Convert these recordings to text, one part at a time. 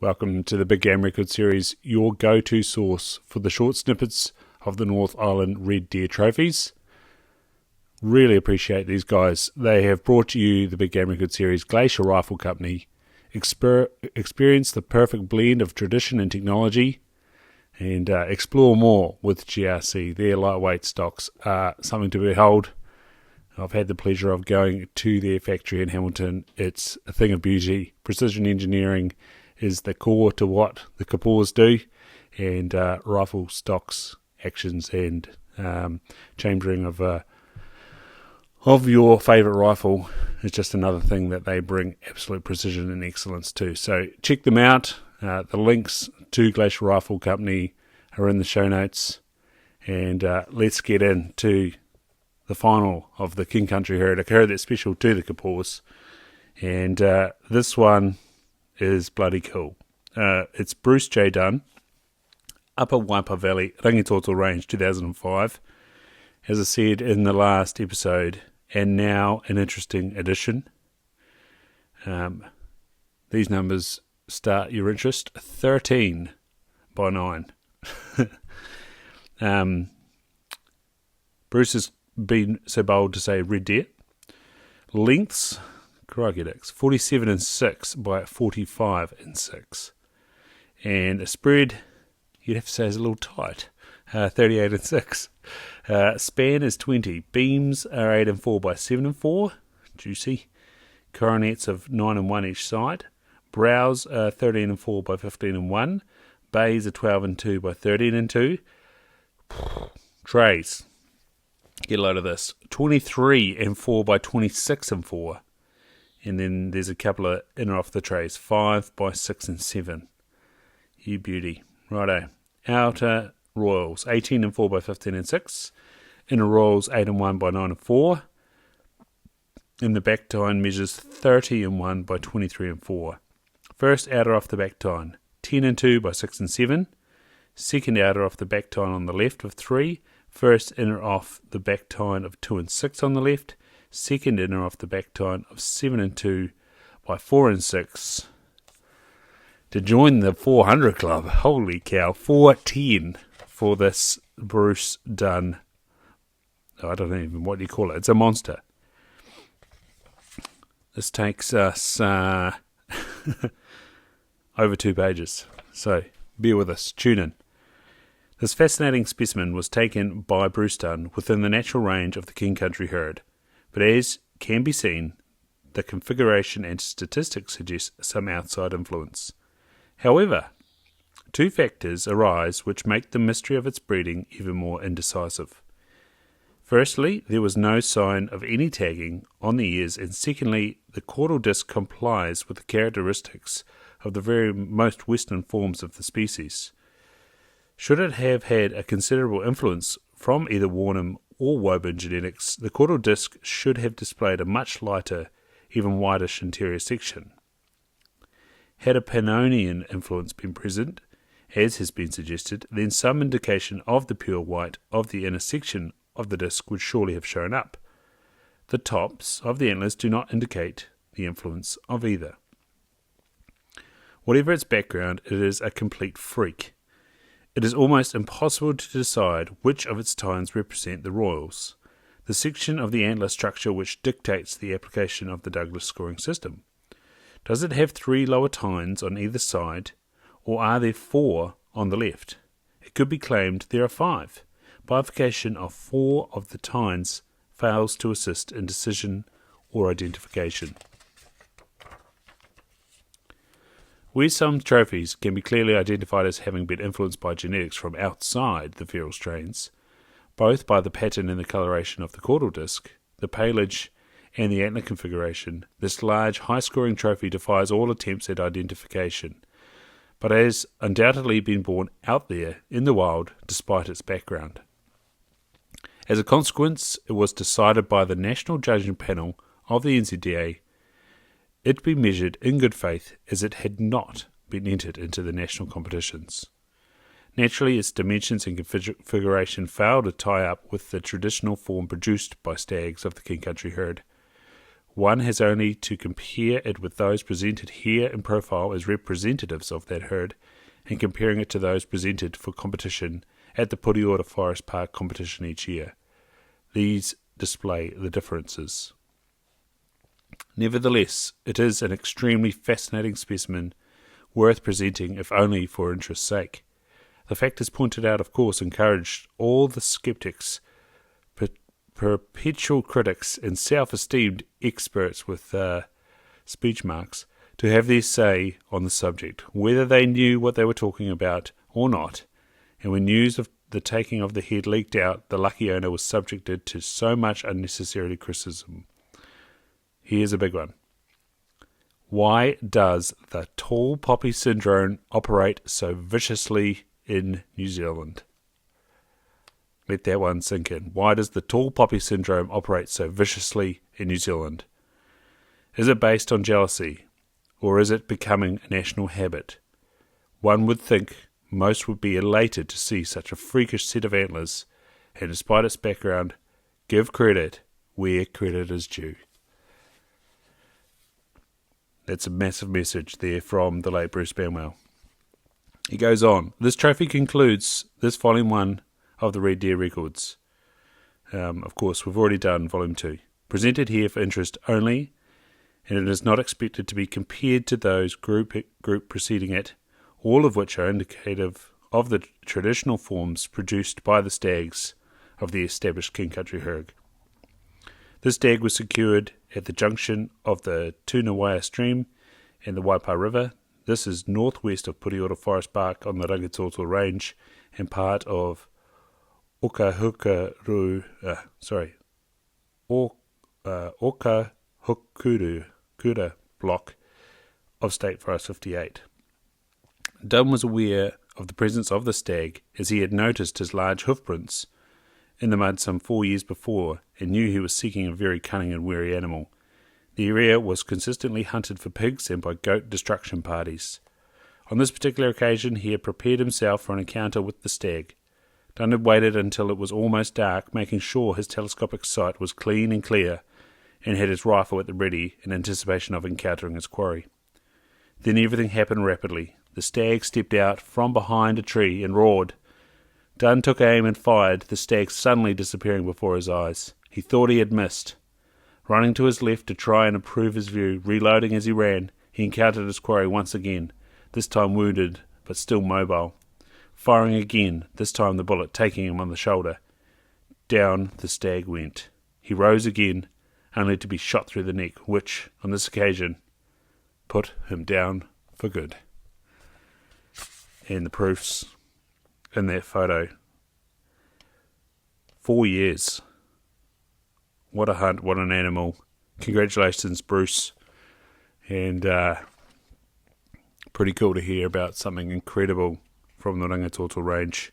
Welcome to the Big Game Record Series, your go-to source for the short snippets of the North Island Red Deer trophies. Really appreciate these guys. They have brought you the Big Game Record Series Glacier Rifle Company. Experience the perfect blend of tradition and technology, and explore more with GRC. Their lightweight stocks are something to behold. I've had the pleasure of going to their factory in Hamilton. It's a thing of beauty. Precision engineering is the core to what the Kapoors do, and rifle stocks, actions, and chambering of your favourite rifle is just another thing that they bring absolute precision and excellence to. So check them out. The links to Glacier Rifle Company are in the show notes, and let's get into the final of the King Country Herd, a herd that's special to the Kapoors, and this one is bloody cool. It's Bruce J. Dunn, Upper Waipa Valley, Rangitoto Range, 2005. As I said in the last episode, and now an interesting addition. These numbers start your interest. 13 by 9. Bruce has been so bold to say Red Deer. Lengths, crikey dicks, 47 and 6 by 45 and 6. And a spread, you'd have to say, is a little tight, 38 and 6. Span is 20. Beams are 8 and 4 by 7 and 4. Juicy. Coronets of 9 and 1 each side. Brows are 13 and 4 by 15 and 1. Bays are 12 and 2 by 13 and 2. Trays. Get a load of this. 23 and 4 by 26 and 4. And then there's a couple of inner off the trays. 5 by 6 and 7. You beauty. Righto. Outer Royals. 18 and 4 by 15 and 6. Inner Royals 8 and 1 by 9 and 4. And the back tine measures 30 and 1 by 23 and 4. First outer off the back tine. 10 and 2 by 6 and 7. Second outer off the back tine on the left of 3. First inner off the back tine of 2 and 6 on the left. Second inner off the back tine of 7 and 2 by 4 and 6. To join the 400 club, holy cow, 410 for this Bruce Dunn. I don't know even what you call it. It's a monster. This takes us over 2 pages. So bear with us. Tune in. This fascinating specimen was taken by Bruce Dunn within the natural range of the King Country herd, but as can be seen, the configuration and statistics suggest some outside influence. However, 2 factors arise which make the mystery of its breeding even more indecisive. Firstly, there was no sign of any tagging on the ears, and secondly, the caudal disc complies with the characteristics of the very most western forms of the species. Should it have had a considerable influence from either Warnham or Woburn genetics, the caudal disc should have displayed a much lighter, even whitish interior section. Had a Pannonian influence been present, as has been suggested, then some indication of the pure white of the inner section of the disc would surely have shown up. The tops of the antlers do not indicate the influence of either. Whatever its background, it is a complete freak. It is almost impossible to decide which of its tines represent the royals, the section of the antler structure which dictates the application of the Douglas scoring system. Does it have 3 lower tines on either side, or are there 4 on the left? It could be claimed there are 5. Bifurcation of 4 of the tines fails to assist in decision or identification. Where some trophies can be clearly identified as having been influenced by genetics from outside the feral strains, both by the pattern and the coloration of the caudal disc, the palage, and the antler configuration, this large, high-scoring trophy defies all attempts at identification, but has undoubtedly been born out there in the wild despite its background. As a consequence, it was decided by the National Judging Panel of the NZDA it be measured in good faith as it had not been entered into the national competitions. Naturally, its dimensions and configuration failed to tie up with the traditional form produced by stags of the King Country herd. One has only to compare it with those presented here in profile as representatives of that herd, and comparing it to those presented for competition at the Pureora Forest Park competition each year. These display the differences. Nevertheless, it is an extremely fascinating specimen, worth presenting if only for interest's sake. The fact is pointed out, of course, encouraged all the skeptics, perpetual critics, and self-esteemed experts with speech marks to have their say on the subject, whether they knew what they were talking about or not. And when news of the taking of the head leaked out, the lucky owner was subjected to so much unnecessary criticism. Here's a big one. Why does the tall poppy syndrome operate so viciously in New Zealand? Let that one sink in. Why does the tall poppy syndrome operate so viciously in New Zealand? Is it based on jealousy, or is it becoming a national habit? One would think most would be elated to see such a freakish set of antlers, and despite its background, give credit where credit is due. That's a massive message there from the late Bruce Banwell. He goes on, this trophy concludes this Volume 1 of the Red Deer Records. Of course, we've already done Volume 2. Presented here for interest only, and it is not expected to be compared to those group preceding it, all of which are indicative of the traditional forms produced by the stags of the established King Country herd. This stag was secured at the junction of the Tunawaia stream and the Waipa River. This is northwest of Pureora Forest Park on the Rangitoto range and part of Okahukura block of State Forest 58. Dunn was aware of the presence of the stag as he had noticed his large hoofprints in the mud some 4 years before and knew he was seeking a very cunning and wary animal. The area was consistently hunted for pigs and by goat destruction parties. On this particular occasion he had prepared himself for an encounter with the stag. Dunn had waited until it was almost dark, making sure his telescopic sight was clean and clear, and had his rifle at the ready in anticipation of encountering his quarry. Then everything happened rapidly. The stag stepped out from behind a tree and roared. Dunn took aim and fired, the stag suddenly disappearing before his eyes. He thought he had missed. Running to his left to try and improve his view, reloading as he ran, he encountered his quarry once again, this time wounded, but still mobile. Firing again, this time the bullet taking him on the shoulder. Down the stag went. He rose again, only to be shot through the neck, which, on this occasion, put him down for good. And the proofs in that photo. 4 years. What a hunt, what an animal. Congratulations, Bruce. And pretty cool to hear about something incredible from the Rangitoto range.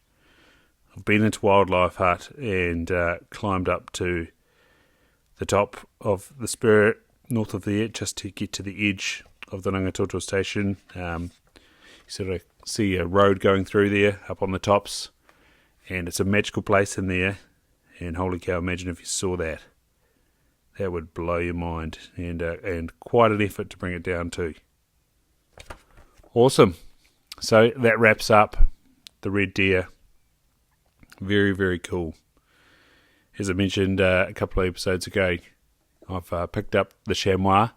I've been into Wildlife Hut and climbed up to the top of the spur north of there just to get to the edge of the Rangitoto station. You sort of see a road going through there up on the tops, and it's a magical place in there. And holy cow, imagine if you saw that. That would blow your mind, and quite an effort to bring it down too. Awesome. So that wraps up the red deer. Very, very cool. As I mentioned a couple of episodes ago, I've picked up the chamois.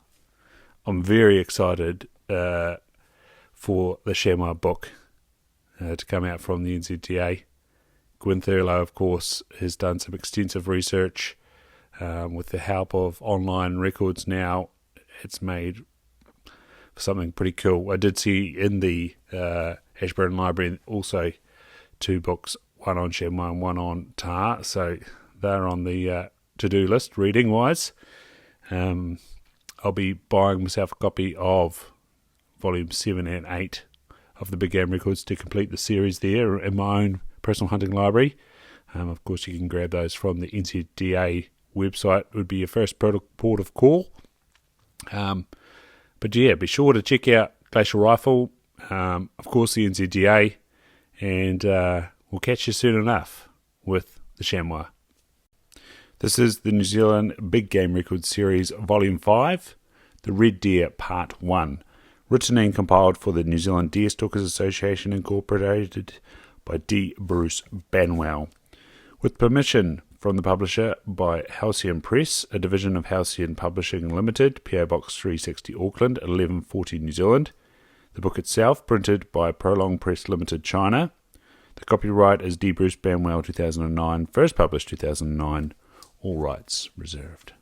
I'm very excited for the chamois book to come out from the NZTA. Gwyn Thurlow, of course, has done some extensive research with the help of online records now. It's made something pretty cool. I did see in the Ashburton Library also 2 books, one on chamois and one on tahr, so they're on the to-do list reading-wise. I'll be buying myself a copy of Volume 7 and 8 of the Big Game Records to complete the series there in my own personal hunting library. Of course, you can grab those from the NZDA website, would be your first port of call. But yeah, be sure to check out Glacier Rifle, of course the NZDA, and we'll catch you soon enough with the chamois. This is the New Zealand Big Game Records Series Volume 5, The Red Deer Part 1, written and compiled for the New Zealand Deer Stalkers Association Incorporated by D. Bruce Banwell, with permission from the publisher by Halcyon Press, a division of Halcyon Publishing Limited, PO Box 360 Auckland, 1140 New Zealand. The book itself printed by Prolong Press Limited, China. The copyright is D. Bruce Banwell 2009, first published 2009. All rights reserved.